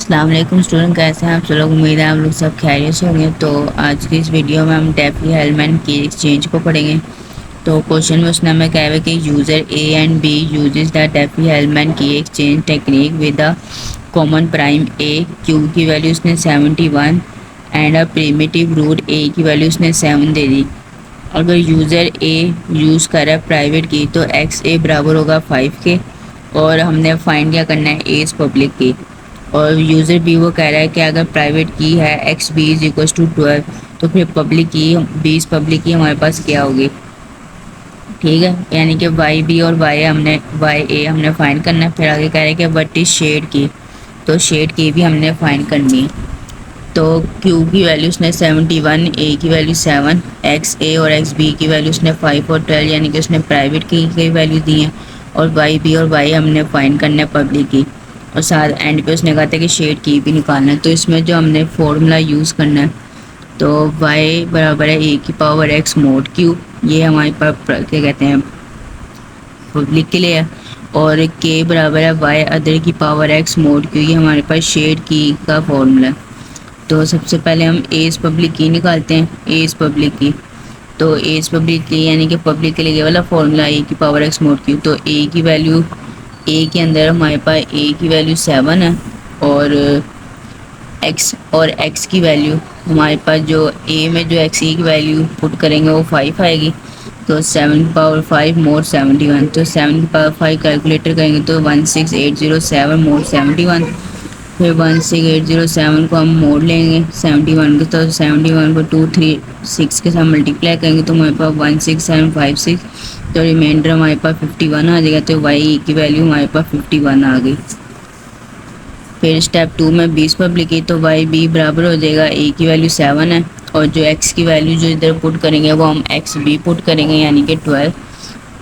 अस्सलाम वालेकुम स्टूडेंट, कैसे हैं आप सब लोग। उम्मीद है आप लोग सब खैरियत से होंगे। तो आज की इस वीडियो में हम डेफी-हेल्मैन की एक्सचेंज को पढ़ेंगे। तो क्वेश्चन में उसने हमें कहा है कि user A and B uses the Diffie Hellman की exchange technique with the common prime A. Q की वैल्यू उसने 71 and a primitive root A की वैल्यू उसने 7 दे दी। अगर यूज़र ए यूज़ कर रहा है प्राइवेट की तो एक्स ए बराबर होगा 5 के, और हमने फाइंड क्या करना है ए इज़ पब्लिक की। और यूज़र बी वो कह रहा है कि अगर प्राइवेट की है X B is equal to 12, तो फिर पब्लिक की बी इज़ पब्लिक की हमारे पास क्या होगी। ठीक है, यानी कि वाई बी और वाई ए हमने फाइंड करना है। फिर आगे कह रहे हैं कि व्हाट इज शेड की, तो शेड की भी हमने फाइंड करनी है। तो क्यू की वैल्यू उसने 71, ए की वैल्यू 7, एक्स ए और एक्स बी की वैल्यू उसने 5 और 12, यानी कि उसने प्राइवेट की वैल्यू दी है। और वाई बी और वाई हमने फाइंड करना है पब्लिक की। और साथ एंड पे उसने कहा था कि शेड की भी निकालना है। तो इसमें जो हमने फॉर्मूला यूज़ करना है, तो वाई बराबर है ए की पावर एक्स मोड क्यू, ये हमारे पास क्या कहते हैं पब्लिक के लिए है। और के बराबर है वाई अदर की पावर एक्स मोड क्यू, ये हमारे पास शेड की का फॉर्मूला है। तो सबसे पहले हम एज पब्लिक की निकालते हैं, एज पब्लिक की। तो एज पब्लिक की यानी कि पब्लिक के लिए ये वाला फॉर्मूला ए की पावर एक्स मोड की। तो ए की वैल्यू, ए के अंदर हमारे पास ए की वैल्यू 7 है, और एक्स की वैल्यू हमारे पास जो ए में जो एक्स ए की वैल्यू पुट करेंगे वो 5 आएगी। तो 7 की पावर 5 मोड 71, तो 7 की पावर 5 कैलकुलेटर करेंगे तो 16807 मोड 71। फिर 16807 को हम मोड़ लेंगे 71 को, तो 71 को 236 के साथ मल्टीप्लाई करेंगे तो हमारे पास 16756, तो रिमाइंडर हमारे पास 51 आ जाएगा। तो वाई की वैल्यू हमारे पास 51 आ गई। फिर स्टेप 2 में 20 पब्लिक की, तो वाई बी बराबर हो जाएगा ए की वैल्यू 7 है, और जो एक्स की वैल्यू जो इधर पुट करेंगे वो हम एक्स बी पुट करेंगे, यानी कि 12।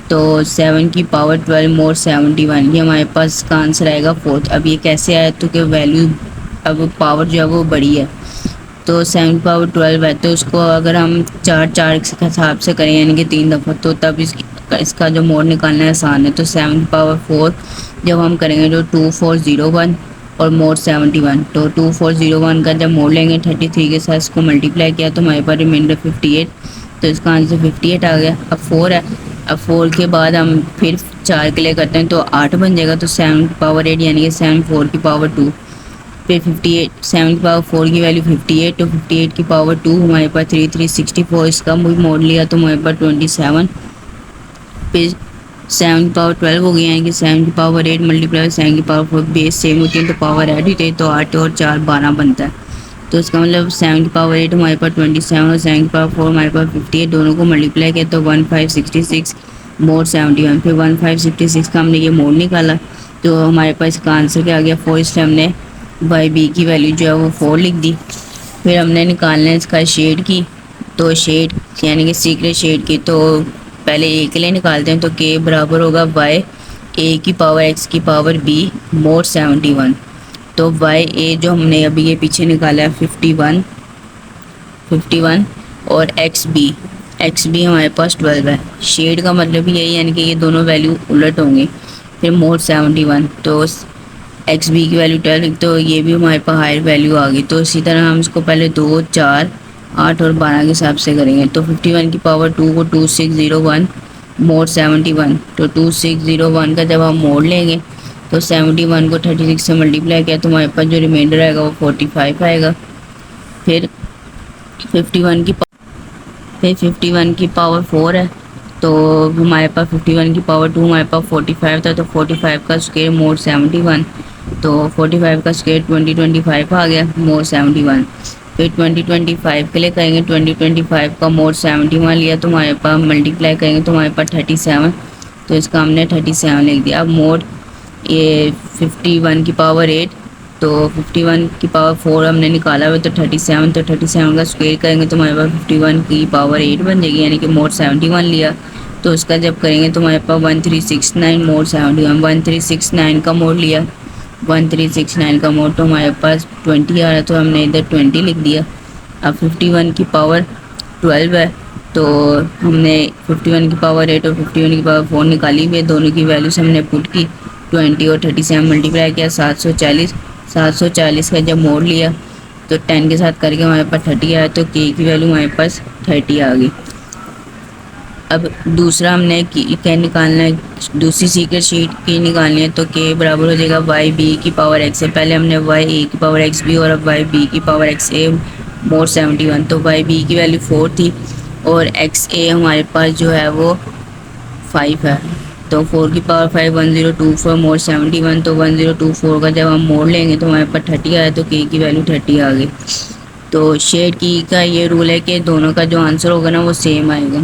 तो 7 की पावर 12 मोर 71, ये हमारे पास का आंसर आएगा 4। अब ये कैसे आया, तो कि वैल्यू अब पावर जो है वो बड़ी है। तो 7 की पावर 12 है, तो उसको अगर हम चार चार के हिसाब से करें यानी कि 3 दफ़ा, तो तब इसका जो मोड निकालना है आसान है। तो 7 की पावर 4 जब हम करेंगे तो 2401 और मोड 71, तो 2401 का जब मोड लेंगे 33 के साथ इसको मल्टीप्लाई किया तो हमारे पास रिमाइंडर 58, तो इसका आंसर 58 आ गया। अब 4 है, अब 4 के बाद हम फिर 4 के लिए करते हैं तो 8 बन जाएगा। तो 7 की पावर 8 यानी कि 7 4 की पावर 2, फिर 58, 7 की पावर 4 की वैल्यू 58, तो 58 की पावर 2 हमारे पास 3364, इसका भी मोड लिया तो हमारे पास 27। फिर 7 की पावर 12 हो गई, यानी कि 7 की पावर 8 मल्टीप्लाई 7 की पावर 4 बेस सेम होती है तो पावर ऐड होती है, तो 8 और 4 12 बनता है। तो इसका मतलब 7 की पावर 8 हमारे पास 27 और 7 की पावर 4 हमारे पास 58, दोनों को मल्टीप्लाई किया तो 1566 मोड 71। फिर 1566 का हमने ये मोड निकाला तो हमारे पास इसका आंसर क्या आ गया 4, इसलिए हमने वाई बी की वैल्यू जो है वो 4 लिख दी। फिर हमने निकालना है इसका शेड की, तो शेड यानी कि सीक्रेट शेड की, तो पहले ए के लिए निकालते हैं। तो के बराबर होगा वाई ए की पावर एक्स की पावर बी मोड 71। तो वाई ए जो हमने अभी ये पीछे निकाला है 51 और एक्स बी हमारे पास 12 है। शेड का मतलब यही यानी कि ये दोनों वैल्यू उलट होंगे। फिर मोड 71, तो एक्स बी की वैल्यू 12, तो ये भी हमारे पास हायर वैल्यू आ गई। तो इसी तरह हम इसको पहले 2 4 8 और 12 के हिसाब से करेंगे। तो 51 की पावर 2 को 2601 मोड 71, तो 2601 का जब हम मोड लेंगे तो 71 को 36 से मल्टीप्लाई किया तो हमारे पास जो रिमाइंडर आएगा वो 45 आएगा। फिर 51 की फिर 51 की पावर 4 है, तो हमारे पास 51 की पावर 2 हमारे पास 45 था, तो 45 का स्क्वायर मोड 71, तो 45 का स्क्वायर 2025 आ गया मोड 71। फिर 2025 के लिए करेंगे, 2025 का मोड 71 लिया तो हमारे पास मल्टीप्लाई करेंगे तो हमारे पास 37, तो इसका हमने 37 लिख दिया। अब मोड ये 51 की पावर 8, तो 51 की पावर 4 हमने निकाला हुआ तो 37, तो 37 का स्क्वायर करेंगे तो हमारे पास 51 की पावर 8 बन जाएगी, यानी कि मोड 71 लिया। तो उसका जब करेंगे तो हमारे पास 1369 मोड 71, 1369 का मोड लिया, 1369 का मोड, तो हमारे पास 20 आ रहा है तो हमने इधर 20 लिख दिया। अब 51 की पावर 12 है, तो हमने 51 की पावर 8 और 51 की पावर 4 निकाली हुई है, दोनों की वैल्यूज हमने पुट की 20 और 37 मल्टीप्लाई किया 740, 740 का जब मोड़ लिया तो 10 के साथ करके हमारे पास 30 आया, तो के की वैल्यू हमारे पास 30 आ गई। अब दूसरा हमने क्या निकालना है, दूसरी सीक्रेट शीट की निकालनी है, तो के बराबर हो जाएगा वाई बी की पावर एक्स से। पहले हमने वाई ए की पावर एक्स बी और अब वाई बी की पावर एक्स ए मोर 71। तो वाई बी की वैल्यू 4 थी और एक्स ए हमारे पास जो है वो 5 है। तो 4 की पावर 5 1024 मोर 71, तो 1024 का जब हम मोड़ लेंगे तो हमारे पास 30 आया, तो के की वैल्यू 30 आ गई। तो शेड की का ये रूल है कि दोनों का जो आंसर होगा ना वो सेम आएगा।